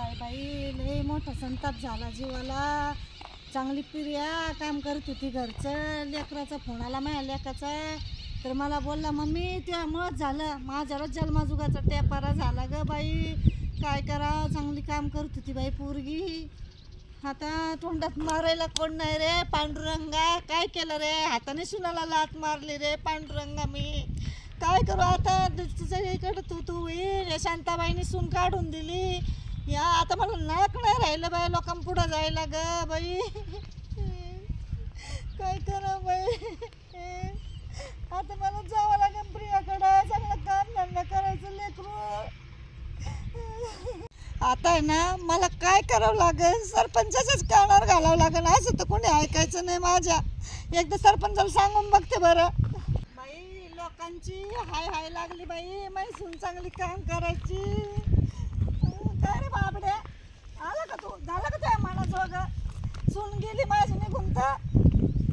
काय बाई लय मोठा संताप झाला जीवाला. चांगली प्रिया काम करत होती घरचं. लेकराचा फोन आला माझ्या लेकाचा, तर मला बोलला मम्मी त्यामुळंच झालं, माझ्यावरच जन्माजुगाचा टेपारा झाला ग बाई. काय करा, चांगली काम करत होती बाई पोरगी. आता तोंडात मारायला कोण नाही रे पांडुरंगा. काय केलं रे, हाताने सुनाला लात मारली रे पांडुरंगा. मी काय करू आता, तुझ्या इकडं तू होईल. शांताबाईने सून काढून दिली या. आता मला नाक नाही राहिलं बाई लोकांपुढं जायला ग बाई. काय करा बाई, आता मला जावं लागेल प्रियाकडं. चांगलं काम धंदा करायचं लेकरू. आता आहे ना मला काय करावं लागेल, सरपंचाच्याच कानावर घालावं लागेल. असं तर कोणी ऐकायचं नाही माझ्या. एकदा सरपंचाला सांगून बघते बरं. बाई लोकांची हाय हाय लागली बाई. माझी सून चांगली काम करायची. काय रे बाबड्या, आला का तू? झालं का त्या मनाजोग? सून गेली माझी निघून.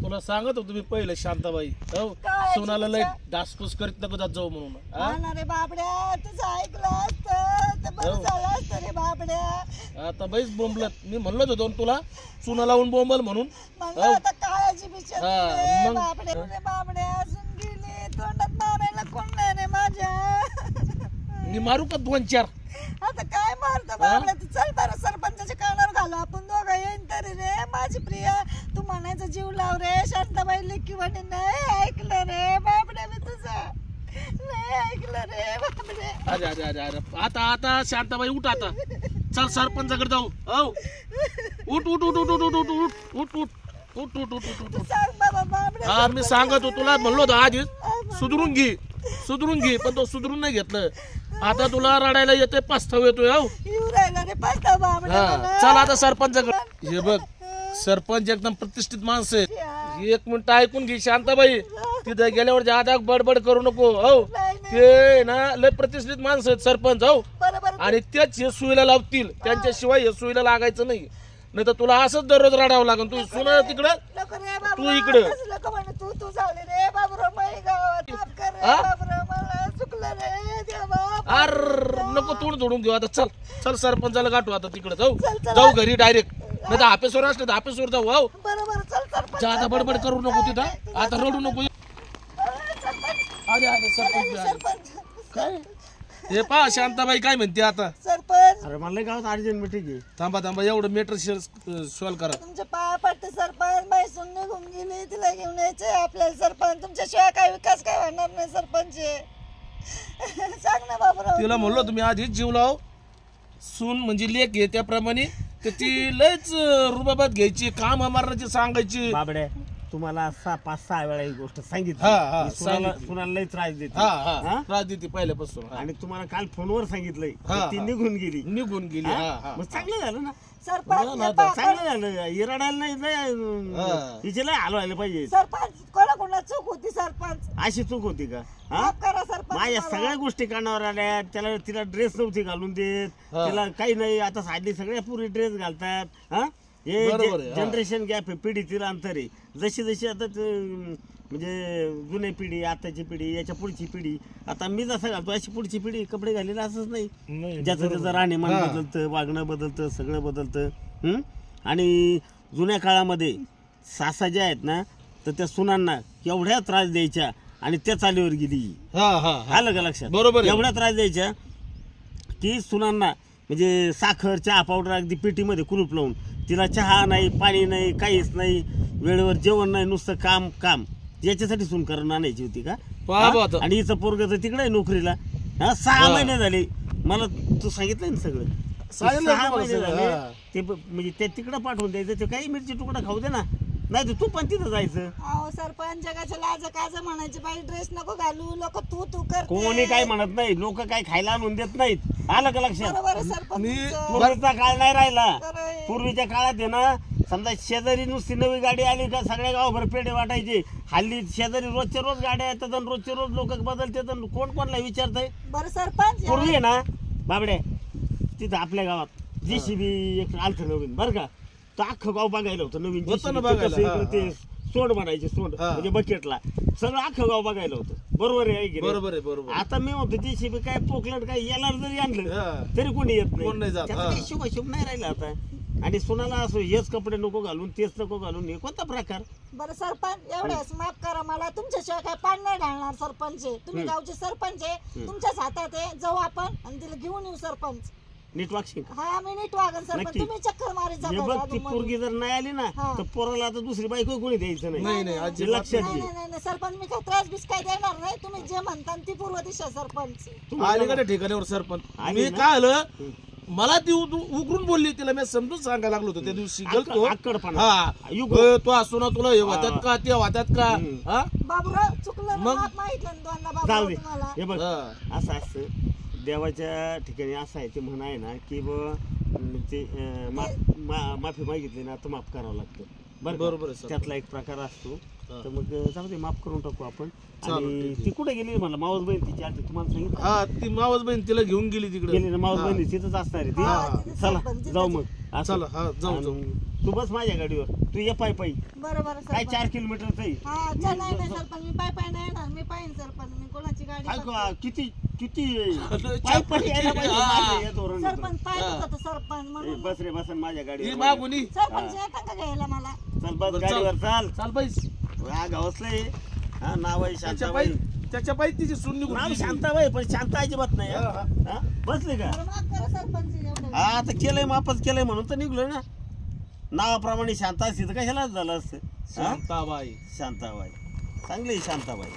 तुला सांगत होतो मी पहिले शांताबाई, हो सोनाला लय डासपूस करीत नको जात जाऊ म्हणून. ना रे बाबड्या, तुझं ऐकलं असतं तर बरं झालं असतं रे बाबड्या. आता बाईच बोंबलत. मी म्हणलोच होतो तुला चुना लावून बोंबल म्हणून. आता काळाची बिचारी बाबड्या रे बाबड्या. सून गेली, तोंडात मारायला कोण नाही रे माझ्या. मी मारू का 2-4? आता काय मारतो बाबड्या तू? चल बरं सरपंचाच्या कानावर घालू आपण दोघं. येईन तरी रे माझी प्रिया. तू म्हणायचं जीव लाव रे. शांताबाई लेकी म्हणे नाही ऐकलं रे बाबड्या मी तुझं. नाही ऐकलं रे बाबड्या. अरे अरे अरे अरे आता शांताबाई उठ आता. चल सरपंचाकडे जाऊ. हो उठ उठ उठ उठ उठ उठ उठ उठ उठ उठ उठ उठ उठ. सांग बाबा बाबड्या. हा मी सांगत होतो तुला, म्हणलो होतो आधीच सुधरून घे पण तो सुधरून नाही घेतलं. आता तुला रडायला येते, पस्ताव येतोय. हो येऊ राहिला रे पस्ताव बाबड्या. चल आता सरपंचाकडे. हे बघ सरपंच एकदम प्रतिष्ठित माणसं आहेत. एक मिनिट ऐकून घे शांताबाई. तिथे गेल्यावर जादा बडबड करू नको. हो ते ना लय प्रतिष्ठित माणसं आहेत सरपंच. हो आणि त्याच हे सुईला लावतील, त्यांच्याशिवाय हे सुईला लागायचं नाही. नाही तर तुला असंच दररोज रडावं लागेल. तू सुना तिकडं, तू इकडं. तू झाली रे बाबरो माझ्या गावात. मला चुकलं रे देवा. अर नको तोंड जोडून घेऊ आता. चल चल सरपंचाला गाठू आता. तिकडे जाऊ घरी डायरेक्ट. नाही तर हापेश्वर असलं तर हापेश्वर जाऊ. हो बरोबर चल सरपंच. जादा बडबड करू नको तिथं. आता रडू नको. अरे अरे सरपंच काय हे पहा शांताबाई काय म्हणते आता. सरपंच अरे मला गावात अर्जंट मीटिंग आहे. थांबा एवढं मेटर सॉल्व करा. तुमच्या पाया पडते सरपंच. बाई सून निघून गेली, तिला घेऊन यायचे आपल्याला सरपंच. तुमच्याशिवाय काय विकास काय होणार नाही सरपंच. सांग ना बाबूराव. तिला म्हणलो तुम्ही आधीच जीव लाव. सून म्हणजे लेक आहे त्याप्रमाणे ती लयच रुबाबात घ्यायची, काम मारण्याची सांगायची. बाबड्या तुम्हाला 5-6 वेळा ही गोष्ट सांगितली. सुनाला लय त्रास देते. त्रास देते पहिल्यापासून. आणि तुम्हाला काल फोनवर सांगितलंय ती निघून गेली. मग चांगलं झालं ना. सरपंच चांगलं झालं. ही रडायला नाही, हिचे लय हलवायला पाहिजे. सरपंच कोणा चूक होती सरपंच? अशी चूक होती का? करा सरपंच. माझ्या सगळ्या गोष्टी कानावर आल्या. तिला ड्रेस नव्हती घालून देत. तिला काही नाही. आता साधली सगळ्या पुरी ड्रेस घालतात. हे जनरेशन गॅप आहे, पिढीतील अंतर आहे. जशी आता म्हणजे जुनी पिढी, आताची पिढी, याच्या पुढची पिढी. आता मी जसं घालतो अशी पुढची पिढी कपडे घालेला असंच नाही. ज्याचं त्याचं राहणीमान बदलतं, वागणं बदलतं, सगळं बदलतं. आणि जुन्या काळामध्ये सासा ज्या आहेत ना, तर त्या सुनांना केवढ्या त्रास द्यायच्या आणि त्या चालीवर गेली. आलं का लक्षात? बरोबर. एवढा त्रास द्यायच्या की सुनांना म्हणजे साखर, चहा पावडर अगदी पेटीमध्ये कुलूप लावून. तिला चहा नाही, पाणी नाही, काहीच नाही, वेळेवर जेवण नाही, नुसतं काम काम. याच्यासाठी सून करून आणायची होती का? आणि हिचं पोरग तर तिकडे नोकरीला. 6 महिने झाले. मला तू सांगितलं ना सगळं. 6 महिने झाले ते म्हणजे ते तिकडं पाठवून द्यायचं. ते काही मिरची तुकडा खाऊ दे ना, नाही तर तू पण तिथं जायचं. अहो सरपंच जगाच्या लाज काज म्हणायचे बाई. ड्रेस नको घालू. लोक तू कर. कोणी काय म्हणत नाही. लोक काय खायला आणून देत नाहीत. आलं का लक्षात? बरोबर सरपंच. पूर्वीचा काळ नाही राहिला. पूर्वीच्या काळात आहे ना, समजा शेजारी नुसती नवी गाडी आली का सगळ्या गावभर पेढे वाटायचे. हल्ली शेजारी रोजच्या रोज गाड्या येतात आणि रोजच्या रोज लोक बदलतात. कोण कोणला विचारतंय? बरं सरपंच पूर्वी आहे ना बाबड्या, तिथं आपल्या गावात JCB एक आलतं नवीन बरं का. तर अख्खं गाव बघायला होतं नवीन. होतं ना बघायला. ते सोंड म्हणायचे सोंड म्हणजे बकेटला सगळं अख्खं गाव बघायला होतं बरोबर आहे की नाही? बरोबर आहे बरोबर. आता मी म्हणतो JCB काय पोकलट काय याला जरी आणलं तरी कोणी येत कोण नाही जात. त्याचा काही शुभाशुभ नाही राहिला आता. आणि सुनाला असं हेच कपडे नको घालून तेच नको घालून हे कोणता प्रकार. बरं सरपंच एवढ्याच माफ करा मला, तुमच्याशिवाय काय पान नाही घालणार सरपंच आहे तुम्ही, गावचे सरपंच आहे, तुमच्याच हातात आहे. जाऊ आपण आणि तिला घेऊन येऊ सरपंच. नीट वागशील का? हा मी नीट वागन सरपंच, नक्की. तुम्ही चक्कर मारीत जा हे बरं बघ ती अधूनमधून. पोरगी जर नाही आली ना तर पोराला आता दुसरी बायको कोणी द्यायचं नाही नाही. नाही हे अजिबात लक्षात नाही घे. नाही नाही नाही, सरपंच मी काय त्रास बिस काय देणार नाही, तुम्ही जे म्हणता ती पूर्व दिशा सरपंच. अलीकडे ठिकाणीवर सरपंच. आली मी ना? काय आलं मला ती उकरून बोलली, तिला मी समजून सांगायला लागलो होतो त्या दिवशी गेलतो. आकडपणा. हा युग. तो असो ना तुला हे वाटत का ते वाटत का हा बाबूराव चुकलं ना, मग? माफ माहितलं ना दोनदा जाऊ बाबूराव दे. तुम्हाला. हे बघ हा. असं असतं देवाच्या ठिकाणी असं आहे ते म्हण आहे ना की ते माफी मागितली ना तर माफ करावं लागतं बरं. बरोबर आहे सर. त्यातला एक प्रकार असतो. हा. तर मग जाऊ दे माफ करून टाकू आपण. चालेल, आणि ठीक आहे. ती कुठे गेली म्हणलं मावस बहीण तिची आली तुम्हाला सांगितलं हा ती मावस बहीण तिला घेऊन गेली तिकडे. गेली ना मावस बहीण तिथंच असणार आहे हा, ती. तिथे चला सरपंच, जाऊ तिथेच. मग असं. चला हा जाऊ जाऊ. आणि तू बस माझ्या गाडीवर तू ये पायी पायी बरं बरं काय सरपंच. 4 किलोमीटरच आहे. हा चल नाही नाही सरपंच मी पाय पाय नाही येणार, मी पाहिन सरपंच, मी कोणाची गाडी ऐक, बघते. किती किती पायी पायी यायला पाहिजे. हा. माझं हे धोरण होतं. सरपंच पाय दुखत सरपंच ए, म्हणून. बस रे बसन माझ्या ही गाडीवर मागुनी सरपंच येता का घ्यायला मला? चल बस बरं, गाडीवर चाल. चाल पाहिज. हा गावसलंय. हा नाव आहे त्याच्या शांताबाई. पायी त्याच्या पायी तिची सून निघून नाव गेली. शांताबाई पण शांत अजिबात नाही. हा? हा? बसले का? बरं माफ करा सरपंच एवढं. हा आता केलंय मापच केलंय म्हणून तर निघलोय ना. नावाप्रमाणे शांता असती तर कशालाच झालं असतं. हा? शांताबाई. शांताबाई चांगली आहे शांताबाई.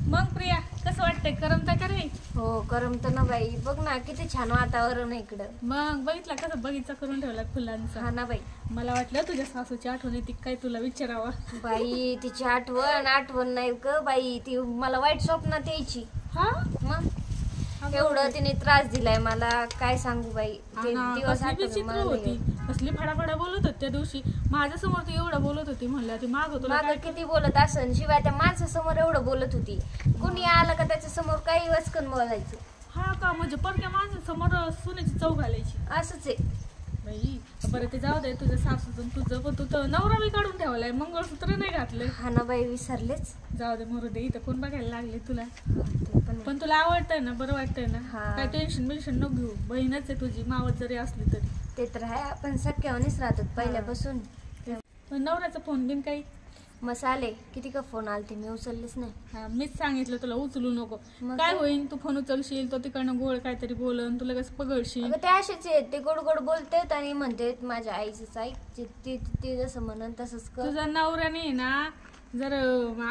मग प्रिया कसं वाटतंय, करमता का रे? हो करमत ना बाई, बघ ना किती छान वातावरण आहे इकडं. मग बघितला कसं बगीचा करून ठेवला फुलांचा. हा ना बाई. मला वाटलं तुझ्या सासूची आठवण येते काय तुला विचारावा. बाई तिची आठवण नाही ग बाई, ती मला वाईट स्वप्नात यायची. हा मग एवढं तिने त्रास दिलाय मला, काय सांगू बाई. ते दिवस कसली आठवले विचित्र मला होती, लई. कसली फडाफडा बोलत होती त्या दिवशी माझ्या समोर ती एवढं बोलत होती. म्हणलं ती माग तुला मागं किती बोलत असन, शिवाय त्या माणसासमोर एवढं बोलत होती. कुणी आलं का त्याच्या समोर काही वचकन बोलायचं. हा का म्हणजे परक्या माणसासमोर सुनेची चव घालायची. असंच आहे बाई बरं ते जाऊ दे, तुझं सासूचं तुझं पण तू तर नवरा बी काढून ठेवलाय, मंगळसूत्र नाही घातलंय. हा ना बाई, विसरलेच. जाऊ दे मरू दे, इथं कोण बघायला लागले तुला. ते पण पण तुला आवडतंय ना, बरं वाटतंय ना. हा. काय टेन्शन बिन्शन नको घेऊ, बहीणच आहे तुझी, मावत जरी असली तरी. ते तर आहे, आपण सख्यावणीच राहतो पहिल्यापासून. पण नवऱ्याचा फोन बिन काही मसाले किती का फोन आलते, मी उचललेच नाही. हा, मीच सांगितलं तुला उचलू नको. मग काय काय? होईल, तू फोन उचलशील तो तिकडनं गोळ काहीतरी बोलन, तुला कसं पगडशील. अगं ते असेच आहेत, ते गोड गोड बोलतेत आणि म्हणतेत माझ्या आईचंच ऐक, ती जसं म्हणन तसंच कर. तुझा नवऱ्याने ना जर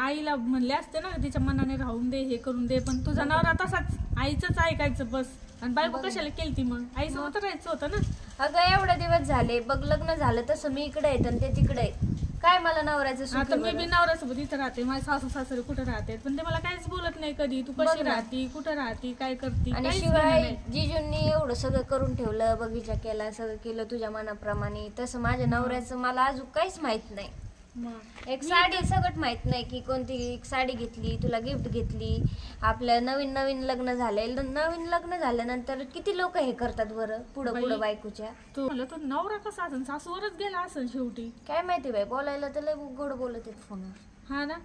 आईला म्हणले असते ना तिच्या मनाने राहून दे, हे करून दे, पण तुझा नवरा तसाच आईचंच ऐकायचं बस. आणि बायको कशाला केलती मग, आईसोबत राहायचं होतं ना. अगं एवढे दिवस झाले बघ, लग्न झालं तसं मी इकडे आहेत आणि ते तिकडे आहेत. काय मला नवऱ्याचं सुख आता आहे मी बरं? बी नवऱ्यासोबत इथं राहते, माझे सासू सासरे कुठं राहते, पण ते मला काहीच बोलत नाही कधी. तू बघ कशी ना. राहती, कुठं राहती, काय करती, आणि काहीच शिवाय घेणं नाही. जिजूंनी एवढं सगळं करून ठेवलं, बगीचा केला, सगळं केलं तुझ्या मनाप्रमाणे. तसं माझ्या नवऱ्याचं मला अजून काहीच माहित नाही. मग एक साडी सगळं माहित नाही की कोणती एक साडी घेतली, तुला गिफ्ट घेतली. आपलं नवीन नवीन लग्न झालंय, नवीन लग्न झाल्यानंतर किती लोक हे करतात बरं, पुढं बाई. पुढं बायकोच्या. तू म्हणलं तो नवरा कसा असेल, सासूवरच गेला असेल शेवटी. काय माहिती बाई, बोलायला तर लय गोड बोलत आहेत फोनवर. हा ना,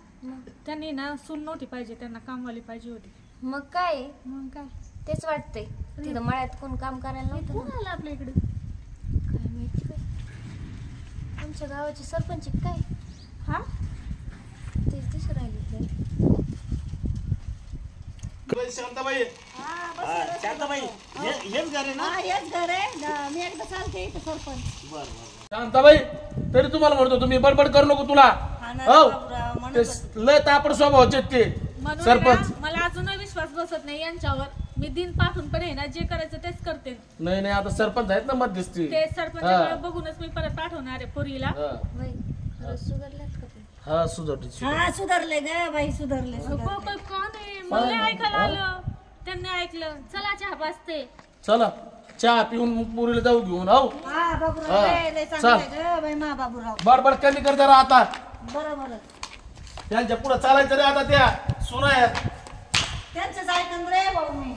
त्यांनी ना सून नव्हती पाहिजे, त्यांना कामवाली पाहिजे होती. मग काय, मग काय तेच वाटतंय. तिथं मळ्यात कोण काम करायला नव्हतं कोण ना. आलं आपल्या इकडे. काय माहिती बाई. आमच्या गावाचे सरपंच आहेत काय, हा तेच दिसू राहिले. शांताबाई शांताबाई हेच घर आहे ना. हा हेच घर आहे, मी एकदा चालते इथं सरपंच. बरं बरं. शांताबाई तरी तुम्हाला म्हणतो तुम्ही बडबड करू नको तुला. हा ना हो बाबूराव, म्हणून ते लय तापड स्वभावाचे ते म्हणून सरपंच. ना, मला अजूनही विश्वास बसत नाही यांच्यावर. मी दिन पाठून पण आहे ना, जे करायचं तेच करते. नाही नाही आता सरपंच आहेत ना मध्यस्थी. ते सरपंच बघूनच मी परत पाठवणार आहे पोरीला. हा. बाई खरंच सुधारल्यात का पण? हा सुधारली. हा सुधारले ग बाई, सुधारले सुधारले. कोण आहे, मला ऐकायला आलं, त्यांनी ऐकलं. चला चहा पाजते. चला चहा पिऊन पुरीला जाऊ घेऊन. हो हा बाबूराव हा. लय चांगले ग बाई मा बाबूराव. बडबड कमी कर जरा आता. बरं बरं, त्यांच्या पुढे चालायचं रे आता, त्या सुना आहेत. त्यांचंच ऐकन रे भाऊ मी.